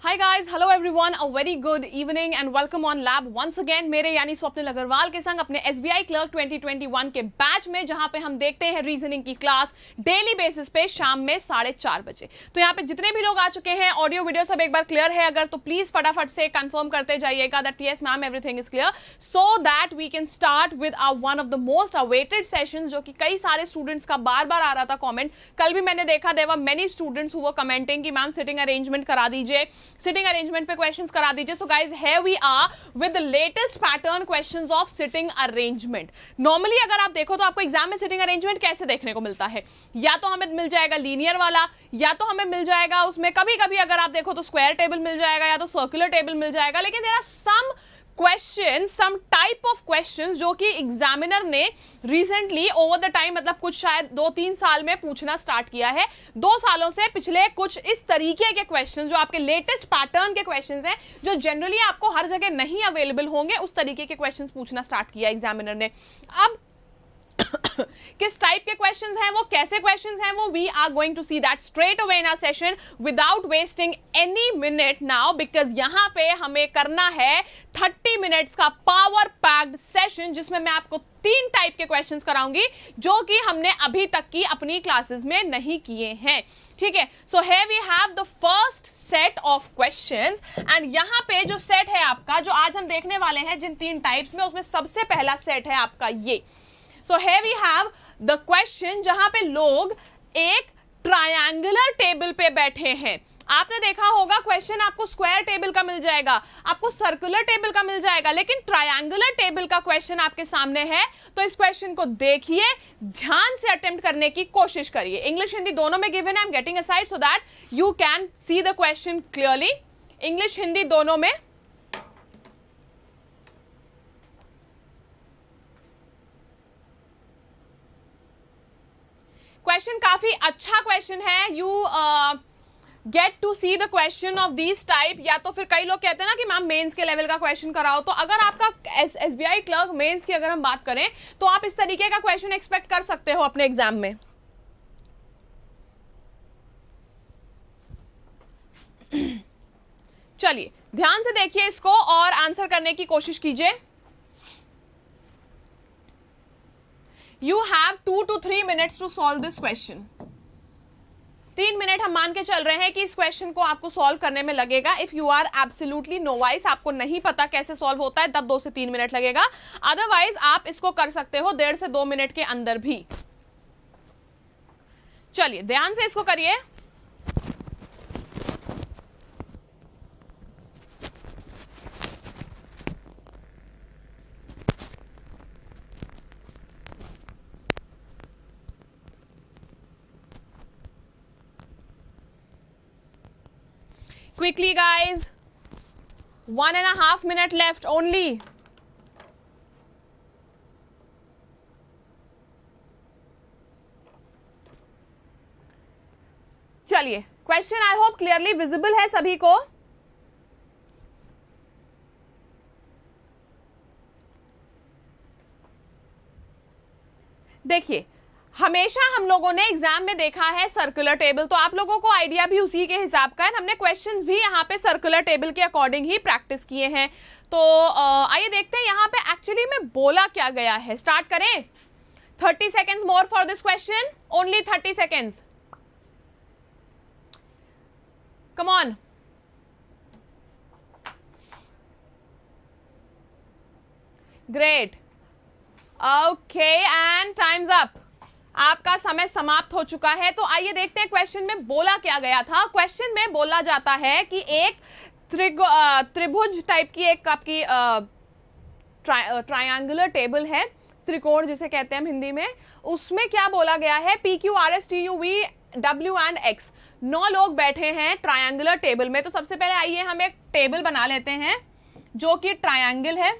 Hi guys, hello everyone, a very good evening and welcome on lab once again मेरे यानी स्वप्निल अग्रवाल के संग अपने SBI क्लर्क 2021 के बैच में, जहां पे हम देखते हैं रीजनिंग की क्लास डेली बेसिस पे शाम में 4:30 बजे। तो यहाँ पे जितने भी लोग आ चुके हैं, ऑडियो वीडियो सब एक बार क्लियर है अगर, तो प्लीज फटाफट से कंफर्म करते जाइएगा that yes ma'am everything is clear, so that we can start with one of the most awaited sessions, जो कि कई सारे स्टूडेंट्स का बार बार आ रहा था कॉमेंट। कल भी मैंने देखा there were many students who were commenting कि मैम सिटिंग अरेंजमेंट करा दीजिए, सिटिंग अरेंजमेंट पे क्वेश्चंस करा दीजिए। So guys here we are with the latest pattern questions of sitting arrangement. Normally अगर आप देखो तो आपको एग्जाम में सिटिंग अरेंजमेंट कैसे देखने को मिलता है, या तो हमें मिल जाएगा लीनियर वाला, या तो हमें मिल जाएगा उसमें कभी कभी अगर आप देखो तो स्क्वायर टेबल मिल जाएगा, या तो सर्कुलर टेबल मिल जाएगा। लेकिन there are some question, some type of questions जो कि एग्जामिनर ने रिसेंटली ओवर द टाइम, मतलब कुछ शायद 2-3 साल में पूछना स्टार्ट किया है। 2 सालों से पिछले कुछ इस तरीके के क्वेश्चंस जो आपके लेटेस्ट पैटर्न के क्वेश्चंस हैं, जो जनरली आपको हर जगह नहीं अवेलेबल होंगे, उस तरीके के क्वेश्चंस पूछना स्टार्ट किया एग्जामिनर ने। अब किस टाइप के क्वेश्चंस हैं वो, कैसे क्वेश्चंस हैं वो, we are going to see that straight away in our session without wasting any minute now, because यहां पे हमें करना है 30 मिनट्स का पावर पैक्ड सेशन, जिसमें मैं आपको 3 टाइप के क्वेश्चंस कराऊंगी जो कि हमने अभी तक की अपनी क्लासेस में नहीं किए हैं। ठीक है, so here we have the first set of questions, and यहां पे जो सेट है आपका, जो आज हम देखने वाले हैं जिन 3 टाइप्स में, उसमें सबसे पहला सेट है आपका ये। So here we have the question जहां पे लोग एक ट्रायंगुलर टेबल पे बैठे हैं। आपने देखा होगा क्वेश्चन आपको स्क्वायर टेबल का मिल जाएगा, आपको सर्कुलर टेबल का मिल जाएगा, लेकिन ट्रायंगुलर टेबल का क्वेश्चन आपके सामने है। तो इस क्वेश्चन को देखिए, ध्यान से अटेम्प्ट करने की कोशिश करिए। इंग्लिश हिंदी दोनों में गिवन है, I am getting aside so that you can see the question clearly. English Hindi दोनों में। क्वेश्चन काफी अच्छा क्वेश्चन है, you get to see the question of this type. या तो फिर कई लोग कहते हैं ना कि मैम मेंस के लेवल का क्वेश्चन कराओ, तो अगर आपका एसबीआई क्लर्क मेंस की अगर हम बात करें तो आप इस तरीके का क्वेश्चन एक्सपेक्ट कर सकते हो अपने एग्जाम में। चलिए ध्यान से देखिए इसको और आंसर करने की कोशिश कीजिए। You have 2 to 3 minutes to solve this question. 3 minute हम मान के चल रहे हैं कि इस क्वेश्चन को आपको सॉल्व करने में लगेगा। If you are absolutely novice, आपको नहीं पता कैसे सॉल्व होता है, तब 2 से 3 मिनट लगेगा। अदरवाइज आप इसको कर सकते हो 1.5 से 2 मिनट के अंदर भी। चलिए ध्यान से इसको करिए। Quickly guys, 1.5 minute left only. चलिए question I hope clearly visible है सभी को। देखिए हमेशा हम लोगों ने एग्जाम में देखा है सर्कुलर टेबल, तो आप लोगों को आइडिया भी उसी के हिसाब का है। हमने क्वेश्चंस भी यहाँ पे सर्कुलर टेबल के अकॉर्डिंग ही प्रैक्टिस किए हैं। तो आइए देखते हैं यहाँ पे एक्चुअली में बोला क्या गया है। स्टार्ट करें। 30 seconds more for this question, only 30 seconds, come on. Great, okay and times up, आपका समय समाप्त हो चुका है। तो आइए देखते हैं क्वेश्चन में बोला क्या गया था। क्वेश्चन में बोला जाता है कि एक त्रिभुज टाइप की एक आपकी ट्रायंगुलर टेबल है, त्रिकोण जिसे कहते हैं हम हिंदी में। उसमें क्या बोला गया है, PQRSTUV W and X, 9 लोग बैठे हैं ट्रायंगुलर टेबल में। तो सबसे पहले आइए हम एक टेबल बना लेते हैं जो कि ट्रायंगल है।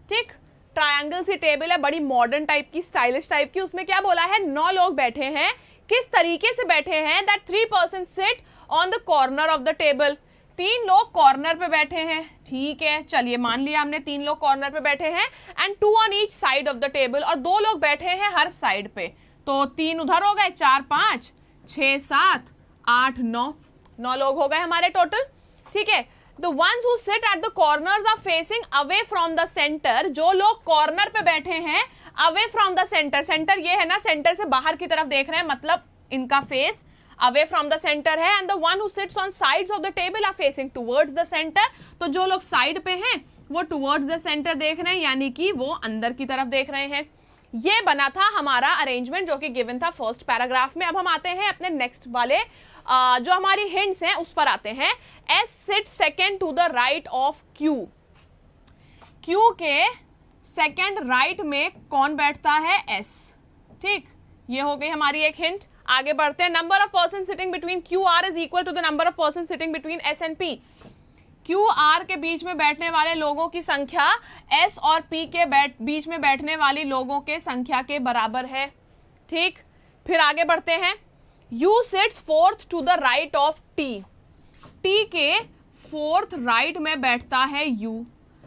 ठीक, ट्रायंगल सी टेबल है, बड़ी मॉडर्न टाइप की, स्टाइलिश टाइप की। उसमें क्या बोला है, 9 लोग बैठे हैं। किस तरीके से बैठे हैं, that 3 person sit on the corner of the table. 3 लोग कॉर्नर पे बैठे हैं। ठीक है, चलिए मान लिया हमने 3 लोग कॉर्नर पे बैठे हैं, and 2 on each side of the table, और 2 लोग बैठे हैं हर साइड पे। तो 3 उधर हो गए, 4 5 6 7 8 9 लोग हो गए हमारे टोटल। ठीक है, the ones who sit at the corners are facing away from the centre, जो लोग कॉर्नर पे बैठे हैं away from the centre, centre ये है ना, सेंटर से बाहर की तरफ देख रहे हैं, मतलब इनका face away from the centre है, and the one who sits on sides of the table are facing towards the centre, तो जो लोग साइड पे हैं वो टुवर्ड्स द सेंटर देख रहे हैं, यानी कि वो अंदर की तरफ देख रहे हैं। ये बना था हमारा अरेंजमेंट जो कि गिवन था फर्स्ट पैराग्राफ में। अब हम आते हैं अपने नेक्स्ट वाले जो हमारी हिंट्स हैं उस पर आते हैं। S sit second to the right of Q, Q के सेकेंड राइट में कौन बैठता है? एस। ठीक, ये हो गई हमारी एक हिंट। आगे बढ़ते हैं। Number of person sitting between Q R is equal to the number of person sitting between S and P. Q R के बीच में बैठने वाले लोगों की संख्या एस और पी के बीच में बैठने वाली लोगों के संख्या के बराबर है। ठीक, फिर आगे बढ़ते हैं। U sits fourth to the right of T, T के फोर्थ राइट में बैठता है यू।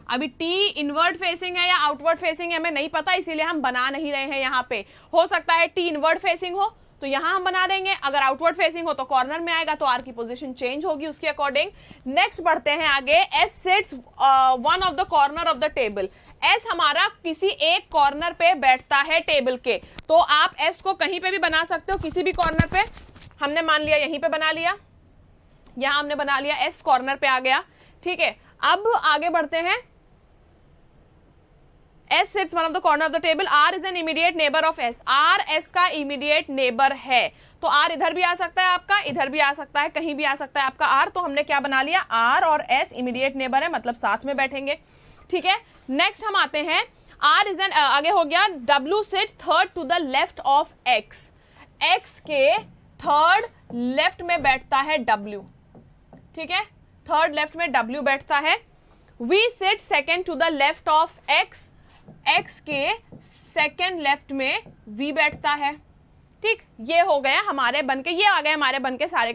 अभी टी इनवर्ट फेसिंग है या आउटवर्ड फेसिंग है हमें नहीं पता, इसीलिए हम बना नहीं रहे हैं यहाँ पे। हो सकता है टी इनवर्ट फेसिंग हो तो यहां हम बना देंगे, अगर आउटवर्ड फेसिंग हो तो कॉर्नर में आएगा, तो आर की पोजीशन चेंज होगी उसके अकॉर्डिंग। नेक्स्ट बढ़ते हैं आगे। S seats one of the corner of the table, S हमारा किसी एक कॉर्नर पे बैठता है टेबल के, तो आप एस को कहीं पे भी बना सकते हो, किसी भी कॉर्नर पे। हमने मान लिया यहीं पे बना लिया, यहां हमने बना लिया, एस कॉर्नर पे आ गया। ठीक है, अब आगे बढ़ते हैं। S sits one of the corner of the table. R is an immediate neighbor of S. R S का immediate neighbor है, तो R इधर भी आ सकता है आपका, इधर भी आ सकता है, कहीं भी आ सकता है आपका R। तो हमने क्या बना लिया? R और S immediate neighbor है, मतलब साथ में बैठेंगे। ठीक है, नेक्स्ट हम आते हैं। R is an आगे हो गया। W sits third to the left of X. X के थर्ड लेफ्ट में बैठता है W। ठीक है, थर्ड लेफ्ट में W बैठता है। V sits second to the left of X. X के सेकेंड लेफ्ट में V बैठता है। ठीक, ये हो गया हमारे बन के, ये आ गए हमारे बन के सारे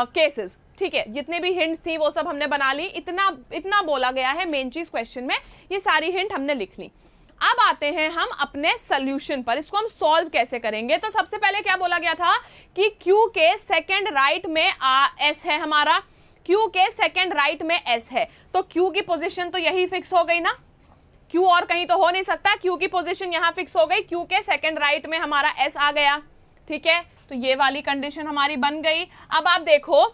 केसेस। ठीक है, जितने भी हिंट्स थी वो सब हमने बना ली। इतना बोला गया है मेन चीज क्वेश्चन में, ये सारी हिंट हमने लिख ली। अब आते हैं हम अपने सोल्यूशन पर, इसको हम सॉल्व कैसे करेंगे। तो सबसे पहले क्या बोला गया था कि Q के सेकेंड राइट में S है हमारा, Q के सेकेंड राइट में S है, तो Q की पोजिशन तो यही फिक्स हो गई ना, Q और कहीं तो हो नहीं सकता। Q की पोजीशन यहां फिक्स हो गई, Q के सेकंड राइट में हमारा S आ गया। ठीक है, तो ये वाली कंडीशन हमारी बन गई। अब आप देखो,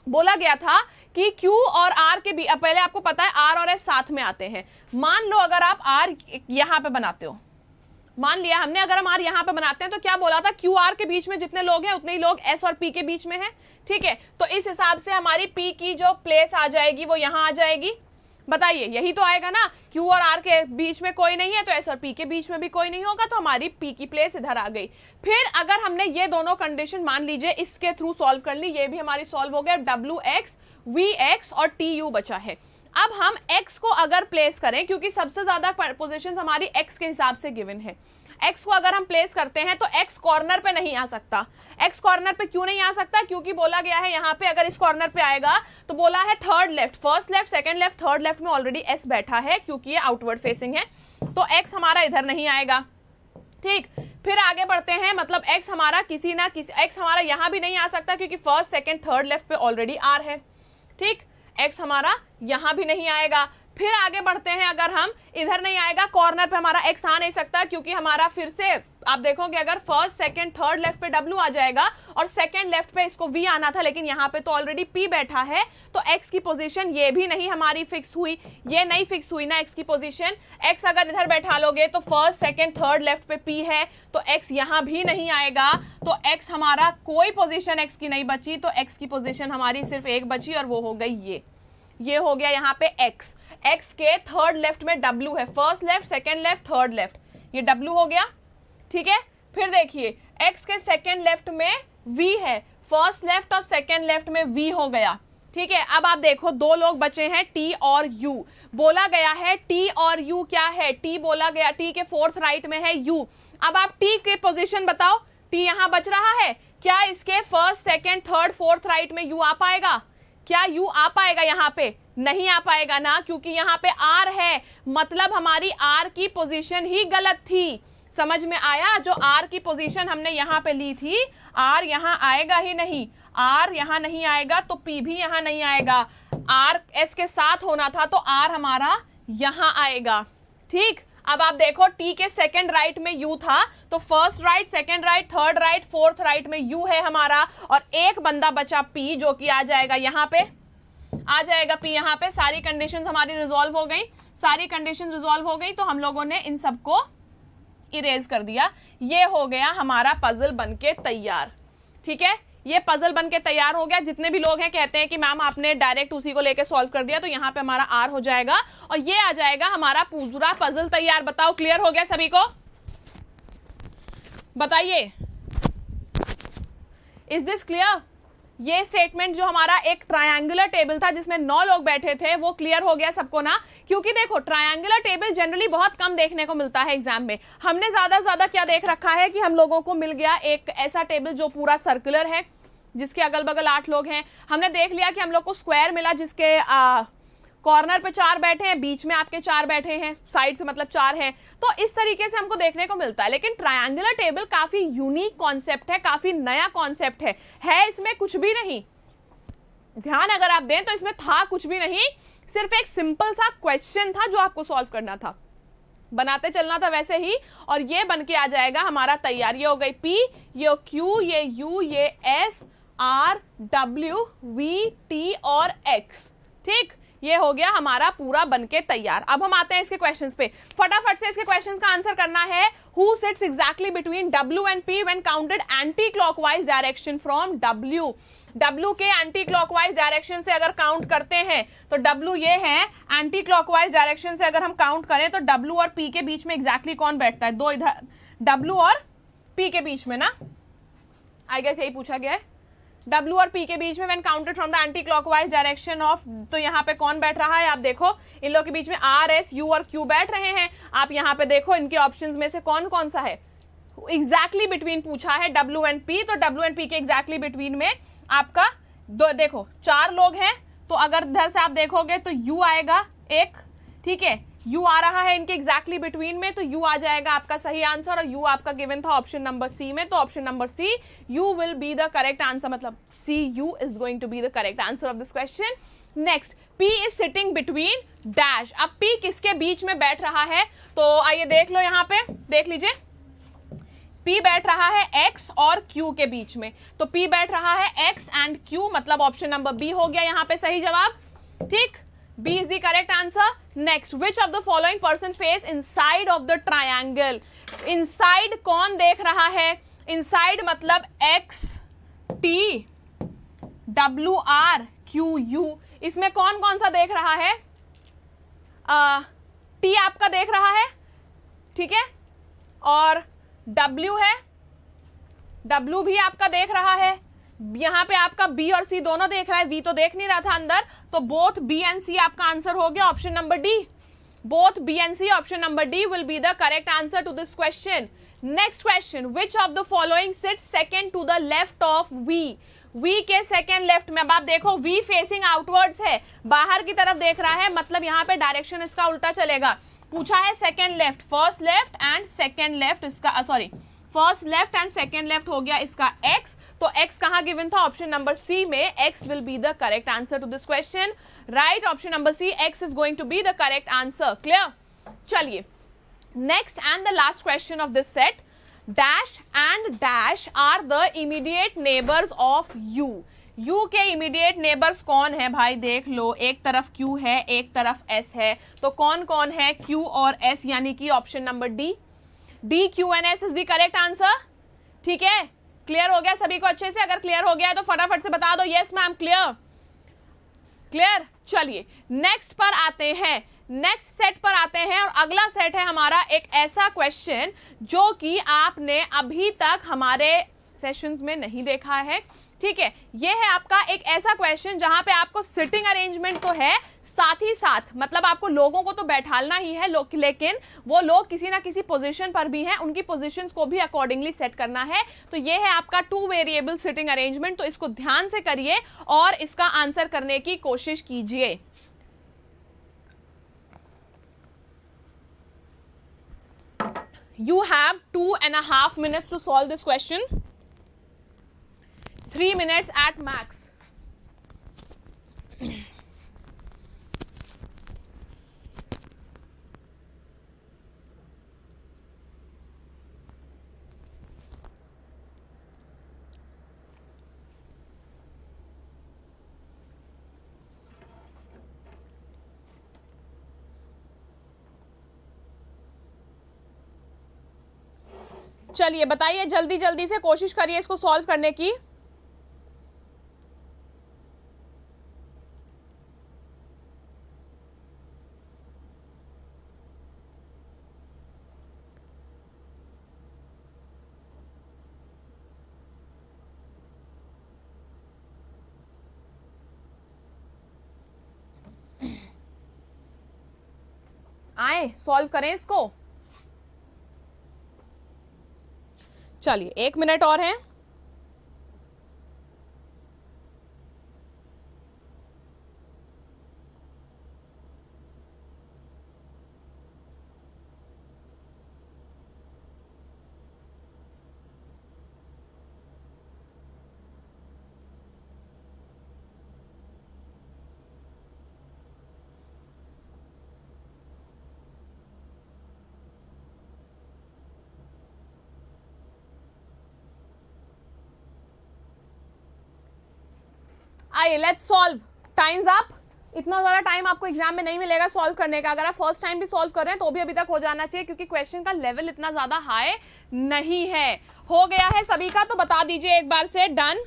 बोला गया था कि Q और R के भी, पहले आपको पता है R और S साथ में आते हैं। मान लो अगर आप R यहां पे बनाते हो, मान लिया हमने, अगर हम R यहां पे बनाते हैं तो क्या बोला था? Q R के बीच में जितने लोग हैं उतने ही लोग S और P के बीच में हैं। ठीक है, तो इस हिसाब से हमारी P की जो प्लेस आ जाएगी वो यहां आ जाएगी। बताइए, यही तो आएगा ना, Q और R के बीच में कोई नहीं है तो S और P के बीच में भी कोई नहीं होगा, तो हमारी P की प्लेस इधर आ गई। फिर अगर हमने ये दोनों कंडीशन मान लीजिए इसके थ्रू सॉल्व कर ली, ये भी हमारी सॉल्व हो गया। WX, VX और TU बचा है। अब हम X को अगर प्लेस करें, क्योंकि सबसे ज्यादा पोजीशंस हमारी X के हिसाब से गिवन है, X को अगर हम प्लेस करते हैं तो X कॉर्नर पे नहीं आ सकता। X कॉर्नर पे क्यों नहीं आ सकता? क्योंकि बोला गया है यहाँ पे अगर इस कॉर्नर पे आएगा तो बोला है third left, first left, second left, third left में ऑलरेडी S बैठा है, क्योंकि ये आउटवर्ड फेसिंग है, तो X हमारा इधर नहीं आएगा। ठीक, फिर आगे बढ़ते हैं। मतलब X हमारा किसी ना किसी, X हमारा यहाँ भी नहीं आ सकता क्योंकि फर्स्ट सेकंड थर्ड लेफ्ट पे ऑलरेडी R है। ठीक, X हमारा यहाँ भी नहीं आएगा। फिर आगे बढ़ते हैं, अगर हम इधर नहीं आएगा, कॉर्नर पे हमारा X आ नहीं सकता, क्योंकि हमारा फिर से आप देखोगे अगर फर्स्ट सेकंड थर्ड लेफ्ट पे W आ जाएगा और सेकंड लेफ्ट पे इसको V आना था, लेकिन यहाँ पे तो ऑलरेडी P बैठा है, तो X की पोजीशन ये भी नहीं हमारी फिक्स हुई, ये नहीं फिक्स हुई ना X की पोजीशन। X अगर इधर बैठा लोगे तो फर्स्ट सेकंड थर्ड लेफ्ट पे P है, तो X यहाँ भी नहीं आएगा, तो X हमारा कोई पोजीशन X की नहीं बची, तो X की पोजीशन हमारी सिर्फ एक बची और वो हो गई ये हो गया यहाँ पे X। X के थर्ड लेफ्ट में W है, first left, second left, third left, ये W हो गया। ठीक है, फिर देखिए X के सेकंड लेफ्ट में V है, फर्स्ट लेफ्ट और सेकंड लेफ्ट में V हो गया। ठीक है, अब आप देखो दो लोग बचे हैं T और U। बोला गया है T और U क्या है? T बोला गया, T के फोर्थ राइट में है U। अब आप T की पोजीशन बताओ, T यहाँ बच रहा है, क्या इसके first second third fourth right में U आ पाएगा? क्या U आ पाएगा? यहाँ पे नहीं आ पाएगा ना, क्योंकि यहाँ पे R है, मतलब हमारी R की पोजीशन ही गलत थी। समझ में आया? जो R की पोजीशन हमने यहाँ पे ली थी, R यहाँ आएगा ही नहीं, आर यहां नहीं आएगा तो पी भी यहां नहीं आएगा, आर एस के साथ होना था तो आर हमारा यहां आएगा। ठीक, अब आप देखो टी के सेकंड राइट में यू था तो first right, second right, third right, fourth right में यू है हमारा, और एक बंदा बचा पी जो कि आ जाएगा यहां पे, आ जाएगा पी यहां पे। सारी कंडीशंस हमारी रिजॉल्व हो गई, सारी कंडीशंस रिजॉल्व हो गई, तो हम लोगों ने इन सबको इरेज कर दिया। ये हो गया हमारा पजल बनके तैयार। ठीक है, ये पजल बनके तैयार हो गया। जितने भी लोग हैं कहते हैं कि मैम आपने डायरेक्ट उसी को लेके सॉल्व कर दिया, तो यहाँ पे हमारा आर हो जाएगा और ये आ जाएगा हमारा पूरा पजल तैयार। बताओ क्लियर हो गया सभी को? बताइए, इज दिस क्लियर? ये स्टेटमेंट जो हमारा एक ट्रायंगुलर टेबल था जिसमें 9 लोग बैठे थे, वो क्लियर हो गया सबको ना? क्योंकि देखो ट्रायंगुलर टेबल जनरली बहुत कम देखने को मिलता है एग्जाम में। हमने ज्यादा से ज्यादा क्या देख रखा है कि हम लोगों को मिल गया एक ऐसा टेबल जो पूरा सर्कुलर है, जिसके अगल बगल 8 लोग हैं। हमने देख लिया कि हम लोग को स्क्वायर मिला जिसके कॉर्नर पे 4 बैठे हैं, बीच में आपके 4 बैठे हैं, साइड से मतलब 4 हैं। तो इस तरीके से हमको देखने को मिलता है। लेकिन ट्रायंगुलर टेबल काफी यूनिक कॉन्सेप्ट है, काफी नया कॉन्सेप्ट है इसमें कुछ भी नहीं। ध्यान अगर आप दें तो इसमें था कुछ भी नहीं, सिर्फ एक सिंपल सा क्वेश्चन था जो आपको सॉल्व करना था, बनाते चलना था वैसे ही, और ये बन के आ जाएगा हमारा तैयार। ये हो गई पी, ये क्यू, ये यू, ये S, R, W, V, T और एक्स। ठीक, ये हो गया हमारा पूरा बनके तैयार। अब हम आते हैं इसके क्वेश्चंस पे। फटाफट से इसके क्वेश्चंस का आंसर करना है। Who sits exactly between W and P when counted anti clockwise direction from W? W के एंटी क्लॉकवाइज डायरेक्शन से अगर काउंट करते हैं तो डब्ल्यू ये है, एंटी क्लॉकवाइज डायरेक्शन से अगर हम काउंट करें तो डब्ल्यू और पी के बीच में एग्जैक्टली कौन बैठता है? 2 इधर डब्ल्यू और पी के बीच में ना, आई गेस यही पूछा गया है। W और P के बीच में when counted from the anti clockwise direction of, तो यहाँ पे कौन बैठ रहा है? आप देखो इन लोग के बीच में R, S, U और Q बैठ रहे हैं। आप यहाँ पे देखो इनके ऑप्शंस में से कौन कौन सा है एग्जैक्टली बिटवीन पूछा है W एंड P, तो W एंड P के एग्जैक्टली बिटवीन में आपका देखो 4 लोग हैं, तो अगर इधर से आप देखोगे तो U आएगा एक, ठीक है, U आ रहा है इनके एग्जैक्टली बिटवीन में, तो U आ जाएगा आपका सही आंसर, और U आपका गिवन था ऑप्शन नंबर सी में, तो option number C U will be the correct answer, मतलब C U is going to be the correct answer of this question. Next, P is sitting between dash. अब P किसके बीच में बैठ रहा है? तो आइए देख लो, यहाँ पे देख लीजिए, P बैठ रहा है X और Q के बीच में, तो P बैठ रहा है X एंड Q, मतलब ऑप्शन नंबर बी हो गया यहाँ पे सही जवाब। ठीक, B is the correct answer. Next, which of the following person face inside of the triangle? Inside कौन देख रहा है? Inside मतलब X, T, W, R, Q, U। इसमें कौन कौन सा देख रहा है? T आपका देख रहा है, ठीक है, और W है, W भी आपका देख रहा है। यहाँ पे आपका B और C दोनों देख रहा है, V तो देख नहीं रहा था अंदर, तो बोथ B एंड C आपका आंसर हो गया option number D. Both B and C, option number D will be the correct answer to this question. Next question, which of the following sits second to the left of V? V के second left में, अब आप देखो V facing outwards है, बाहर की तरफ देख रहा है, मतलब यहाँ पे डायरेक्शन इसका उल्टा चलेगा। पूछा है second left, first left and second left, इसका sorry first left and second left हो गया इसका X, तो X कहां गिवन था? ऑप्शन नंबर सी में। X will be the correct answer to this question. Right, option number C, X is going to be the correct answer. Clear? चलिए, next and the last question of this set, dash and dash are the immediate neighbours of U। U के immediate neighbours कौन है भाई? देख लो, एक तरफ Q है, एक तरफ S है, तो कौन कौन है Q और S, यानी कि option number D, D, Q and S is the correct answer. ठीक है, क्लियर हो गया सभी को अच्छे से? अगर क्लियर हो गया है तो फटाफट से बता दो यस मैम, क्लियर, क्लियर। चलिए नेक्स्ट पर आते हैं, नेक्स्ट सेट पर आते हैं, और अगला सेट है हमारा एक ऐसा क्वेश्चन जो कि आपने अभी तक हमारे सेशंस में नहीं देखा है। ठीक है, ये है आपका एक ऐसा क्वेश्चन जहां पे आपको सिटिंग अरेंजमेंट तो है, साथ ही साथ मतलब आपको लोगों को तो बैठालना ही है, लेकिन वो लोग किसी ना किसी पोजीशन पर भी हैं, उनकी पोजीशंस को भी अकॉर्डिंगली सेट करना है। तो ये है आपका 2 वेरिएबल सिटिंग अरेंजमेंट, तो इसको ध्यान से करिए और इसका आंसर करने की कोशिश कीजिए। You have 2.5 minutes to solve this question. 3 minutes at max. चलिए बताइए, जल्दी जल्दी से कोशिश करिए इसको सॉल्व करने की। आए सॉल्व करें इसको। चलिए 1 मिनट और है। आइए लेट्स सॉल्व, टाइम्स अप। इतना ज़्यादा टाइम आपको एग्जाम में नहीं मिलेगा सॉल्व करने का। अगर आप फर्स्ट टाइम भी सॉल्व कर रहे हैं तो भी अभी तक हो जाना चाहिए, क्योंकि क्वेश्चन का लेवल इतना ज़्यादा हाई नहीं है। हो गया है सभी का तो बता दीजिए एक बार से, डन।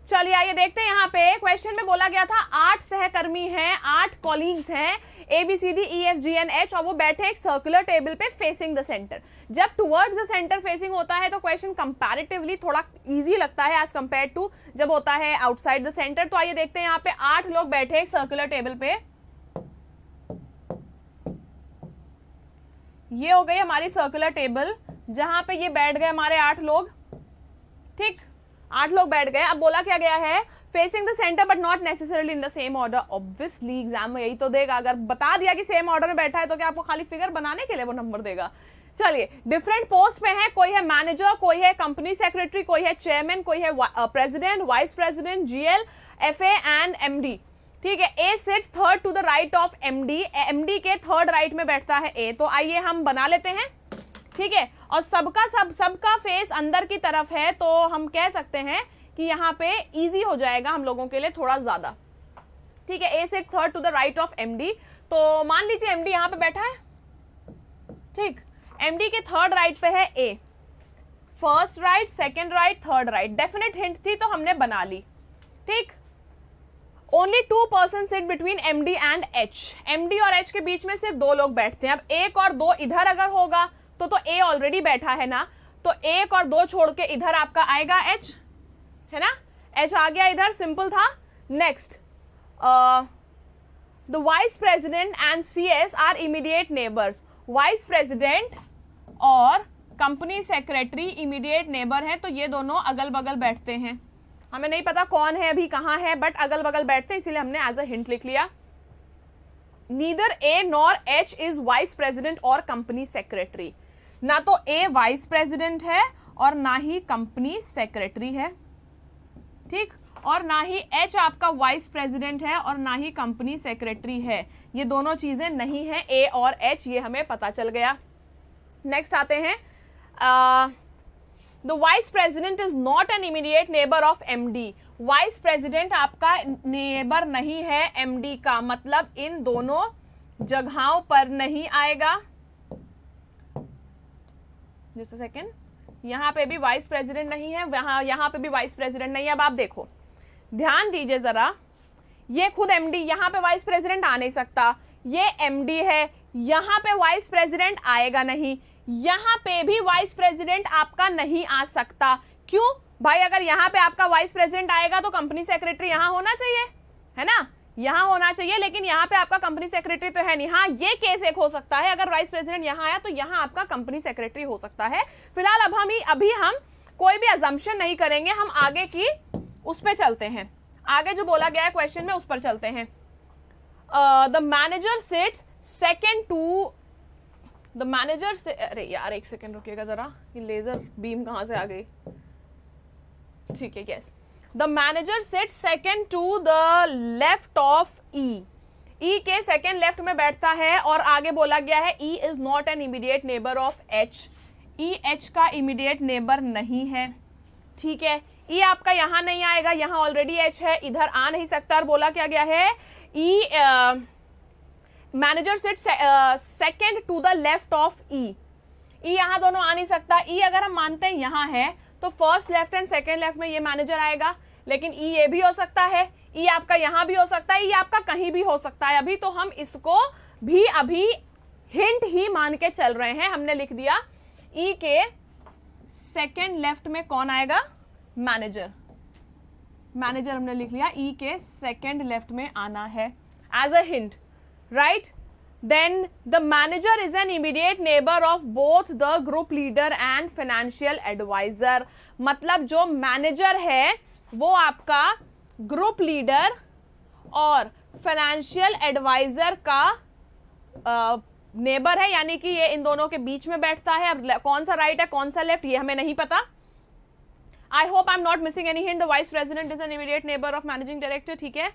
चलिए आइए देखते हैं। यहाँ पे क्वेश्चन में बोला गया था 8 सहकर्मी हैं, 8 कॉलीग्स हैं, ABCDEFGNH, और वो बैठे एक सर्कुलर टेबल पे फेसिंग द सेंटर। जब टुवर्ड्स द सेंटर फेसिंग होता है तो क्वेश्चन कंपैरेटिवली थोड़ा इजी लगता है एज कंपेयर टू जब होता है आउटसाइड द सेंटर। तो आइए देखते हैं, यहाँ पे 8 लोग बैठे एक सर्कुलर टेबल पे। ये हो गई हमारी सर्कुलर टेबल, जहां पे ये बैठ गए हमारे 8 लोग। ठीक, 8 लोग बैठ गए। अब बोला क्या गया है, facing the centre but not necessarily in the same order. Obviously exam में यही तो देगा। अगर बता दिया कि सेम ऑर्डर में बैठा है तो क्या आपको खाली फिगर बनाने के लिए वो नंबर देगा। चलिए डिफरेंट पोस्ट पे है, कोई है मैनेजर, कोई है कंपनी सेक्रेटरी, कोई है चेयरमैन, कोई है president, vice president, GL, FA and MD। ठीक है, A sits third to the right of MD, MD के थर्ड राइट में बैठता है A। तो आइए हम बना लेते हैं। ठीक है, और सबका फेस अंदर की तरफ है, तो हम कह सकते हैं कि यहाँ पे इजी हो जाएगा हम लोगों के लिए थोड़ा ज्यादा। ठीक है, A sits third to the right of MD। तो मान लीजिए MD यहाँ पे बैठा है। ठीक, MD के थर्ड राइट पे है A। First right, second right, third right, definite hint थी तो हमने बना ली। ठीक, only 2 person sit between MD and H। MD और H के बीच में सिर्फ 2 लोग बैठते हैं। अब 1 और 2 इधर अगर होगा तो A ऑलरेडी बैठा है ना, तो 1 और 2 छोड़ के इधर आपका आएगा H, है ना। H आ गया इधर, सिंपल था। Next, the vice president and CS are immediate neighbours. Vice president और कंपनी सेक्रेटरी इमीडिएट नेबर है, तो ये दोनों अगल बगल बैठते हैं। हमें नहीं पता कौन है अभी कहाँ है, बट अगल बगल बैठते हैं, इसीलिए हमने एज अ हिंट लिख लिया। Neither A nor H is vice president और कंपनी सेक्रेटरी। ना तो A वाइस प्रेसिडेंट है और ना ही कंपनी सेक्रेटरी है। ठीक, और ना ही H आपका वाइस प्रेसिडेंट है और ना ही कंपनी सेक्रेटरी है। ये दोनों चीजें नहीं है, A और H, ये हमें पता चल गया। नेक्स्ट आते हैं, the vice president is not an immediate neighbour of MD। Vice president आपका नेबर नहीं है MD का, मतलब इन दोनों जगहों पर नहीं आएगा। जस्ट अ सेकेंड, यहाँ पे भी वाइस प्रेसिडेंट नहीं है, यहाँ पे भी वाइस प्रेसिडेंट नहीं है। अब आप देखो, ध्यान दीजिए जरा, ये खुद MD, यहाँ पे वाइस प्रेसिडेंट आ नहीं सकता। ये MD है, यहाँ पे वाइस प्रेसिडेंट आएगा नहीं, यहाँ पे भी वाइस प्रेसिडेंट आपका नहीं आ सकता। क्यों भाई? अगर यहाँ पे आपका वाइस प्रेसिडेंट आएगा तो कंपनी सेक्रेटरी यहाँ होना चाहिए, है ना, यहाँ होना चाहिए, लेकिन यहाँ पे आपका कंपनी सेक्रेटरी तो है नहीं। हाँ, ये केस एक हो सकता है, अगर वाइस प्रेसिडेंट यहाँ आया तो यहाँ आपका कंपनी सेक्रेटरी हो सकता है। फिलहाल अब अभी हम कोई भी अजम्पशन नहीं करेंगे, हम आगे की उस पर चलते हैं। आगे जो बोला गया है क्वेश्चन में उस पर चलते हैं। The manager sits second to the manager से, अरे यार एक सेकेंड रुकिएगा जरा, ये लेजर बीम कहां से आ गई, ठीक है, yes, the manager sit second to the left of E, E के सेकेंड लेफ्ट में बैठता है, और आगे बोला गया है ई is not an immediate neighbour of H, E H का इमीडिएट नेबर नहीं है, ठीक है, ई आपका यहां नहीं आएगा, यहां ऑलरेडी एच है, इधर आ नहीं सकता, और बोला क्या गया है E manager sit second to the left of E, E यहां दोनों आ नहीं सकता, ई अगर हम मानते हैं यहां है तो first left and second left में ये मैनेजर आएगा, लेकिन ई ये भी हो सकता है, ई आपका यहां भी हो सकता है, ई आपका कहीं भी हो सकता है, अभी तो हम इसको भी अभी हिंट ही मान के चल रहे हैं, हमने लिख दिया ई के सेकेंड लेफ्ट में कौन आएगा, मैनेजर, मैनेजर हमने लिख लिया, ई के सेकेंड लेफ्ट में आना है as a hint, right? Then the manager is an immediate neighbor of both the group leader and financial advisor. मतलब जो मैनेजर है वो आपका ग्रुप लीडर और फाइनेंशियल एडवाइजर का नेबर है, यानी कि ये इन दोनों के बीच में बैठता है। अब कौन सा राइट है कौन सा लेफ्ट ये हमें नहीं पता। I hope I am not missing any hint. The vice president is an immediate neighbour of managing director, ठीक है।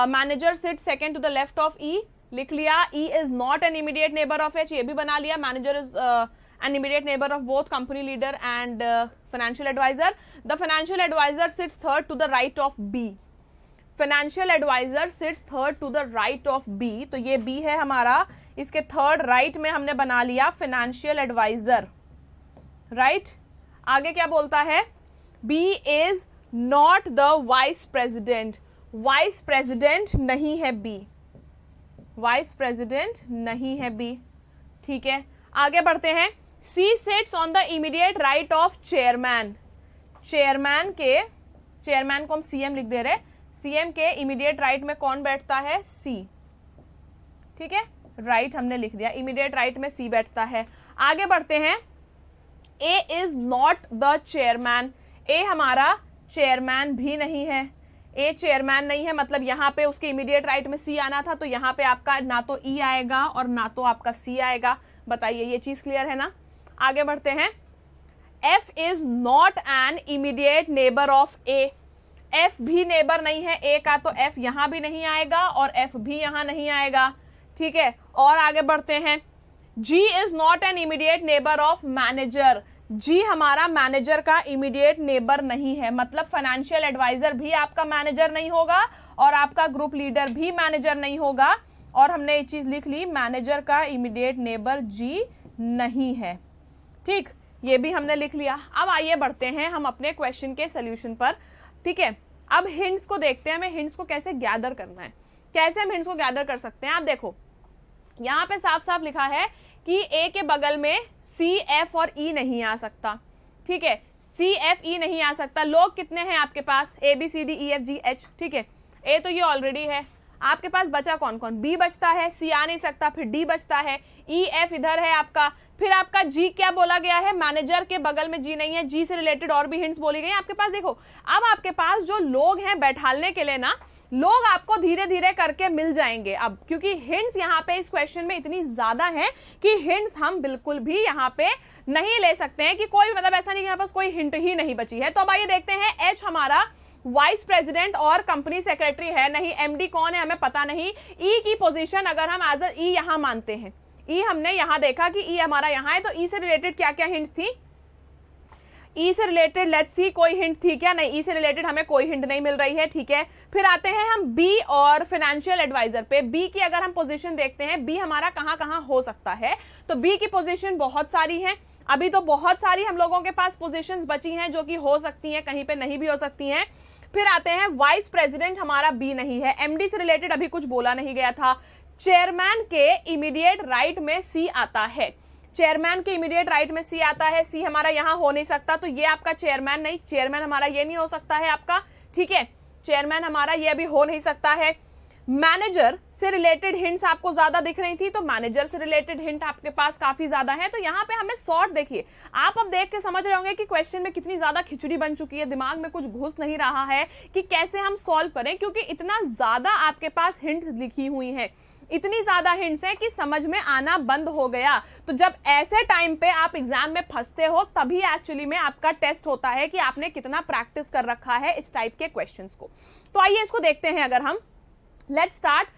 Manager sit second to the left of E, लिख लिया। E is not an immediate neighbour of H, ये भी बना लिया। Manager is an immediate neighbour of both company leader and financial advisor. The financial advisor sits third to the right of B, financial advisor sits third to the right of B, तो ये B है हमारा, इसके third राइट में हमने बना लिया फाइनेंशियल एडवाइजर, राइट। आगे क्या बोलता है, B is not the vice president, vice president नहीं है बी, वाइस प्रेसिडेंट नहीं है बी, ठीक है। आगे बढ़ते हैं। C sits on the immediate right of chairman, chairman के, चेयरमैन को हम सीएम लिख दे रहे, सीएम के इमीडिएट राइट में कौन बैठता है, सी, ठीक है, राइट हमने लिख दिया, इमीडिएट राइट में सी बैठता है। आगे बढ़ते हैं। ए इज नॉट द चेयरमैन, ए हमारा चेयरमैन भी नहीं है, ए चेयरमैन नहीं है, मतलब यहाँ पे उसके इमीडिएट राइट में सी आना था, तो यहाँ पे आपका ना तो ई आएगा और ना तो आपका सी आएगा। बताइए ये चीज क्लियर है ना। आगे बढ़ते हैं। F is not an immediate neighbour of A, F भी नेबर नहीं है ए का, तो एफ यहां भी नहीं आएगा और एफ भी यहां नहीं आएगा, ठीक है। और आगे बढ़ते हैं। G is not an immediate neighbour of manager, G हमारा मैनेजर का इमीडिएट नेबर नहीं है, मतलब फाइनेंशियल एडवाइजर भी आपका मैनेजर नहीं होगा और आपका ग्रुप लीडर भी मैनेजर नहीं होगा, और हमने ये चीज लिख ली, मैनेजर का इमीडिएट नेबर जी नहीं है, ठीक, ये भी हमने लिख लिया। अब आइए बढ़ते हैं हम अपने क्वेश्चन के सोल्यूशन पर, ठीक है। अब हिंट्स को देखते हैं, हमें हिंट्स को कैसे गैदर करना है, कैसे हम हिंट्स को गैदर कर सकते हैं। आप देखो यहाँ पे साफ साफ लिखा है कि ए के बगल में सी, एफ और ई नहीं आ सकता, ठीक है, सी, एफ, ई नहीं आ सकता। लोग कितने हैं आपके पास, A B C D E F G H, ठीक है, ए तो ये ऑलरेडी है, आपके पास बचा कौन कौन, बी बचता है, सी आ नहीं सकता, फिर डी बचता है, ई, एफ इधर है आपका, फिर आपका जी क्या बोला गया है, मैनेजर के बगल में जी नहीं है, जी से रिलेटेड और भी हिंट्स बोली गई आपके पास। देखो अब आपके पास जो लोग हैं बैठालने के लिए ना, लोग आपको धीरे धीरे करके मिल जाएंगे अब, क्योंकि हिंट्स यहाँ पे इस क्वेश्चन में इतनी ज्यादा हैं कि हिंट्स हम बिल्कुल भी यहाँ पे नहीं ले सकते हैं, कि कोई मतलब ऐसा नहीं कि हमारे पास कोई हिंट ही नहीं बची है। तो अब आइए देखते हैं। एच हमारा वाइस प्रेसिडेंट और कंपनी सेक्रेटरी है नहीं, एमडी कौन है हमें पता नहीं। ई की पोजीशन अगर हम एज ई यहाँ मानते हैं, ई हमने यहाँ देखा कि ई हमारा यहाँ है, तो ई से रिलेटेड क्या क्या हिंट्स थी, ई से रिलेटेड लेट्स सी कोई हिंट थी क्या, नहीं, ई से रिलेटेड हमें कोई हिंट नहीं मिल रही है, ठीक है। फिर आते हैं हम बी और फाइनेंशियल एडवाइजर पे। बी की अगर हम पोजीशन देखते हैं, बी हमारा कहाँ कहाँ हो सकता है, तो बी की पोजीशन बहुत सारी है, अभी तो बहुत सारी हम लोगों के पास पोजीशंस बची हैं जो कि हो सकती हैं, कहीं पे नहीं भी हो सकती हैं। फिर आते हैं वाइस प्रेसिडेंट हमारा बी नहीं है, एमडी से रिलेटेड अभी कुछ बोला नहीं गया था। चेयरमैन के इमीडिएट राइट में सी आता है, चेयरमैन के इमीडिएट राइट में सी आता है, सी हमारा यहां हो नहीं सकता, तो ये आपका चेयरमैन नहीं, चेयरमैन हमारा ये नहीं हो सकता है आपका, ठीक है, चेयरमैन हमारा ये भी हो नहीं सकता है। मैनेजर से रिलेटेड हिंट्स आपको ज्यादा दिख रही थी, तो मैनेजर से रिलेटेड हिंट आपके पास काफी ज्यादा है। तो यहाँ पे हमें सॉर्ट, देखिए आप अब देख के समझ रहे होंगे कि क्वेश्चन में कितनी ज्यादा खिचड़ी बन चुकी है, दिमाग में कुछ घुस नहीं रहा है कि कैसे हम सॉल्व करें, क्योंकि इतना ज्यादा आपके पास हिंट लिखी हुई है, इतनी ज्यादा हिंट्स है कि समझ में आना बंद हो गया। तो जब ऐसे टाइम पे आप एग्जाम में फंसते हो, तभी एक्चुअली में आपका टेस्ट होता है कि आपने कितना प्रैक्टिस कर रखा है इस टाइप के क्वेश्चंस को। तो आइए इसको देखते हैं। अगर हम let's start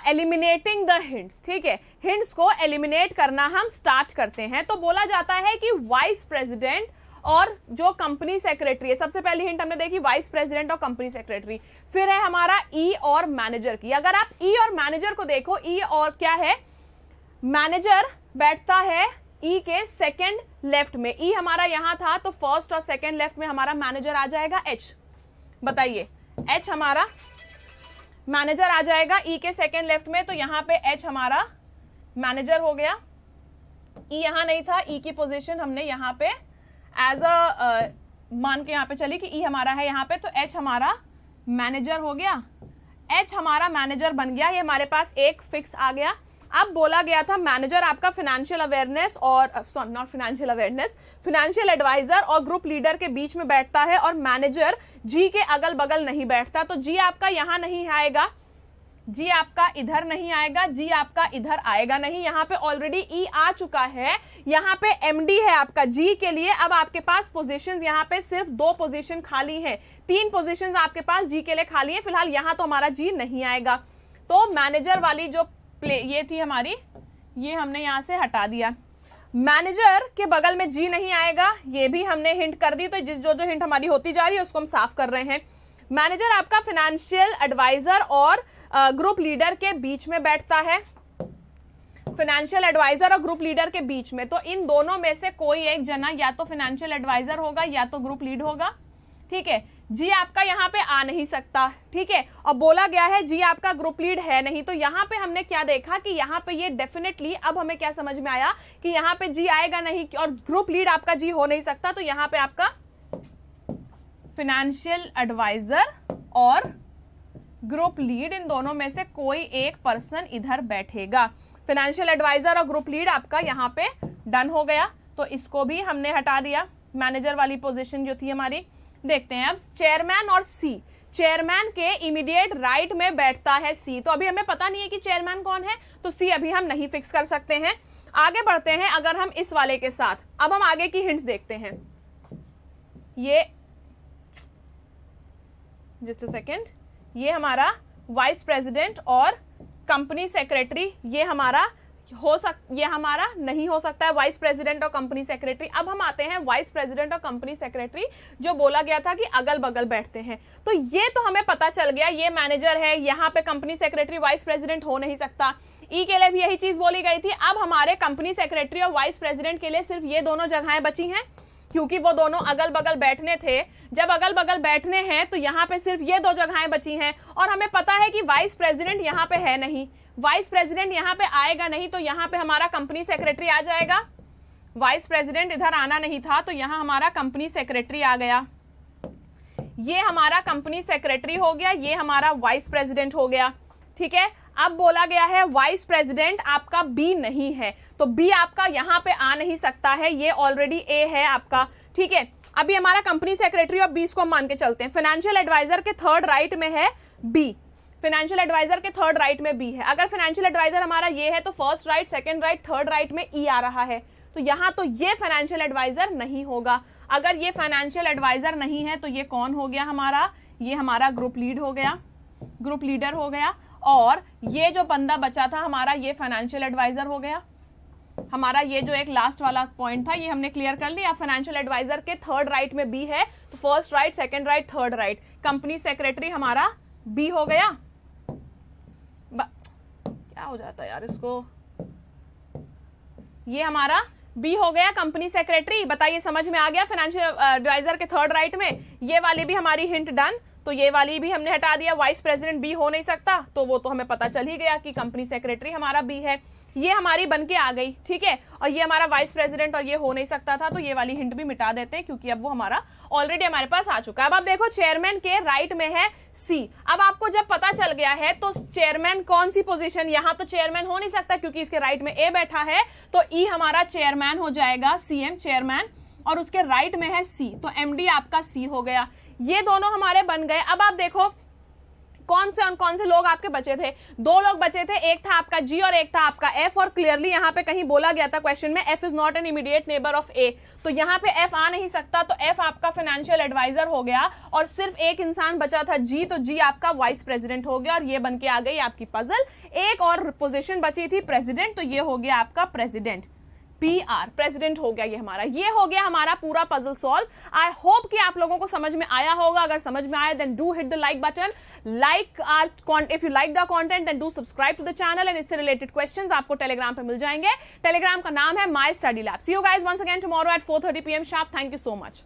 eliminating the hints, ठीक है, हिंट्स को एलिमिनेट करना हम स्टार्ट करते हैं। तो बोला जाता है कि वाइस प्रेसिडेंट और जो कंपनी सेक्रेटरी है, सबसे पहली हिंट हमने देखी वाइस प्रेसिडेंट और कंपनी सेक्रेटरी, फिर है हमारा ई और मैनेजर की। अगर आप ई और मैनेजर को देखो, ई और क्या है, मैनेजर बैठता है ई के सेकंड लेफ्ट में, ई हमारा यहां था तो फर्स्ट और सेकंड लेफ्ट में हमारा मैनेजर आ जाएगा एच। बताइए, एच हमारा मैनेजर आ जाएगा ई के सेकंड लेफ्ट में, तो यहां पे एच हमारा मैनेजर हो गया। ई यहां नहीं था, ई की पोजीशन हमने यहां पे एज अ मान के यहां पे चली कि ई हमारा है यहां पे, तो एच हमारा मैनेजर हो गया। एच हमारा मैनेजर बन गया, ये हमारे पास एक फिक्स आ गया। अब बोला गया था मैनेजर आपका फाइनेंशियल अवेयरनेस और not financial awareness, financial advisor और ग्रुप लीडर के बीच में बैठता है, और मैनेजर जी के अगल बगल नहीं बैठता। तो जी आपका यहां नहीं आएगा, जी आपका इधर नहीं आएगा, जी आपका इधर आएगा नहीं। यहाँ पे ऑलरेडी ई आ चुका है, यहाँ पे एमडी है आपका जी के लिए। अब आपके पास पोजीशंस यहाँ पे सिर्फ 2 पोजीशन खाली हैं, 3 पोजीशंस आपके पास जी के लिए खाली हैं। फिलहाल यहाँ तो हमारा जी नहीं आएगा, तो मैनेजर वाली जो ये थी हमारी, ये हमने यहां से हटा दिया। मैनेजर के बगल में जी नहीं आएगा, ये भी हमने हिंट कर दी। तो जो हिंट हमारी होती जा रही है उसको हम साफ कर रहे हैं। मैनेजर आपका फाइनेंशियल एडवाइजर और ग्रुप लीडर के बीच में बैठता है, फाइनेंशियल एडवाइजर और ग्रुप लीडर के बीच में। तो इन दोनों में से कोई एक जना या तो फाइनेंशियल एडवाइजर होगा या तो ग्रुप लीड होगा, ठीक है। जी आपका यहाँ पे आ नहीं सकता, ठीक है। और बोला गया है जी आपका ग्रुप लीड है नहीं, तो यहाँ पे हमने क्या देखा कि यहाँ पे ये डेफिनेटली, अब हमें क्या समझ में आया कि यहाँ पे जी आएगा नहीं और ग्रुप लीड आपका जी हो नहीं सकता। तो यहाँ पे आपका फाइनेंशियल एडवाइजर और ग्रुप लीड, इन दोनों में से कोई एक पर्सन इधर बैठेगा। फाइनेंशियल एडवाइजर और ग्रुप लीड आपका यहाँ पे डन हो गया, तो इसको भी हमने हटा दिया। मैनेजर वाली पोजीशन जो थी हमारी, देखते हैं अब चेयरमैन और सी। चेयरमैन के इमीडिएट राइट में बैठता है सी, तो अभी हमें पता नहीं है कि चेयरमैन कौन है, तो सी अभी हम नहीं फिक्स कर सकते हैं। आगे बढ़ते हैं अगर हम इस वाले के साथ, अब हम आगे की हिंट्स देखते हैं। ये जस्ट अ सेकेंड, ये हमारा वाइस प्रेसिडेंट और कंपनी सेक्रेटरी, ये हमारा ये हमारा नहीं हो सकता है वाइस प्रेसिडेंट और कंपनी सेक्रेटरी। अब हम आते हैं वाइस प्रेसिडेंट और कंपनी सेक्रेटरी, जो बोला गया था कि अगल बगल बैठते हैं। तो ये तो हमें पता चल गया, ये मैनेजर है, यहाँ पे कंपनी सेक्रेटरी वाइस प्रेसिडेंट हो नहीं सकता। ई के लिए भी यही चीज बोली गई थी। अब हमारे कंपनी सेक्रेटरी और वाइस प्रेसिडेंट के लिए सिर्फ ये दोनों जगहें बची हैं, क्योंकि वो दोनों अगल बगल बैठने थे। जब अगल बगल बैठने हैं तो यहाँ पे सिर्फ ये 2 जगहें बची हैं, और हमें पता है कि वाइस प्रेसिडेंट यहाँ पे है नहीं, वाइस प्रेसिडेंट यहाँ पे आएगा नहीं, तो यहाँ पे हमारा कंपनी सेक्रेटरी आ जाएगा। वाइस प्रेसिडेंट इधर आना नहीं था, तो यहाँ हमारा कंपनी सेक्रेटरी आ गया। ये हमारा कंपनी सेक्रेटरी हो गया, ये हमारा वाइस प्रेसिडेंट हो गया, ठीक है। अब बोला गया है वाइस प्रेसिडेंट आपका बी नहीं है, तो बी आपका यहाँ पे आ नहीं सकता है, ये ऑलरेडी ए है आपका, ठीक है। अभी हमारा कंपनी सेक्रेटरी और बी इसको हम मान के चलते हैं। फाइनेंशियल एडवाइजर के थर्ड राइट में है बी, फाइनेंशियल एडवाइजर के थर्ड राइट में बी है। अगर फाइनेंशियल एडवाइजर हमारा ये है तो first right, second right, third राइट में ई आ रहा है, तो यहाँ तो ये फाइनेंशियल एडवाइजर नहीं होगा। अगर ये फाइनेंशियल एडवाइजर नहीं है तो ये कौन हो गया हमारा, ये हमारा ग्रुप लीड हो गया, ग्रुप लीडर हो गया। और ये जो बंदा बचा था हमारा, ये फाइनेंशियल एडवाइजर हो गया हमारा। ये जो एक लास्ट वाला पॉइंट था ये हमने क्लियर कर लिया। फाइनेंशियल एडवाइजर के थर्ड राइट में बी है, तो first right, second right, third right. Company secretary हमारा बी हो गया। क्या हो जाता है यार इसको, ये हमारा बी हो गया कंपनी सेक्रेटरी। बताइए समझ में आ गया? फाइनेंशियल एडवाइजर के थर्ड राइट में ये वाली भी हमारी हिंट डन। तो ये वाली भी हमने हटा दिया, वाइस प्रेसिडेंट बी हो नहीं सकता, तो वो तो हमें पता चल ही गया कि कंपनी सेक्रेटरी हमारा बी है, ये हमारी बन के आ गई, ठीक है। और ये हमारा वाइस प्रेसिडेंट और ये हो नहीं सकता था, तो ये वाली हिंट भी मिटा देते हैं क्योंकि अब वो हमारा ऑलरेडी हमारे पास आ चुका है। अब आप देखो चेयरमैन के राइट में है सी। अब आपको जब पता चल गया है तो चेयरमैन कौन सी पोजीशन, यहां तो चेयरमैन हो नहीं सकता क्योंकि इसके राइट में ए बैठा है, तो ई हमारा चेयरमैन हो जाएगा, सीएम चेयरमैन, और उसके राइट में है सी, तो एमडी आपका सी हो गया। ये दोनों हमारे बन गए। अब आप देखो कौन से लोग आपके बचे थे, दो लोग बचे थे, एक था आपका जी और एक था आपका एफ, और क्लियरली यहाँ पे कहीं बोला गया था क्वेश्चन में F is not an immediate neighbour of A, तो यहाँ पे एफ आ नहीं सकता, तो एफ आपका फाइनेंशियल एडवाइजर हो गया, और सिर्फ एक इंसान बचा था जी, तो जी आपका वाइस प्रेसिडेंट हो गया, और ये बन के आ गई आपकी पजल। एक और पोजीशन बची थी प्रेसिडेंट, तो ये हो गया आपका प्रेसिडेंट, PR प्रेसिडेंट हो गया ये हो गया हमारा पूरा पजल सॉल्व। आई होप कि आप लोगों को समझ में आया होगा। अगर समझ में आया then do hit the like button, if you like the content then do subscribe to the channel, and इससे रिलेटेड क्वेश्चंस आपको टेलीग्राम पे मिल जाएंगे। टेलीग्राम का नाम है my study lab. See you guys once again tomorrow at 4:30 PM sharp. Thank you so much.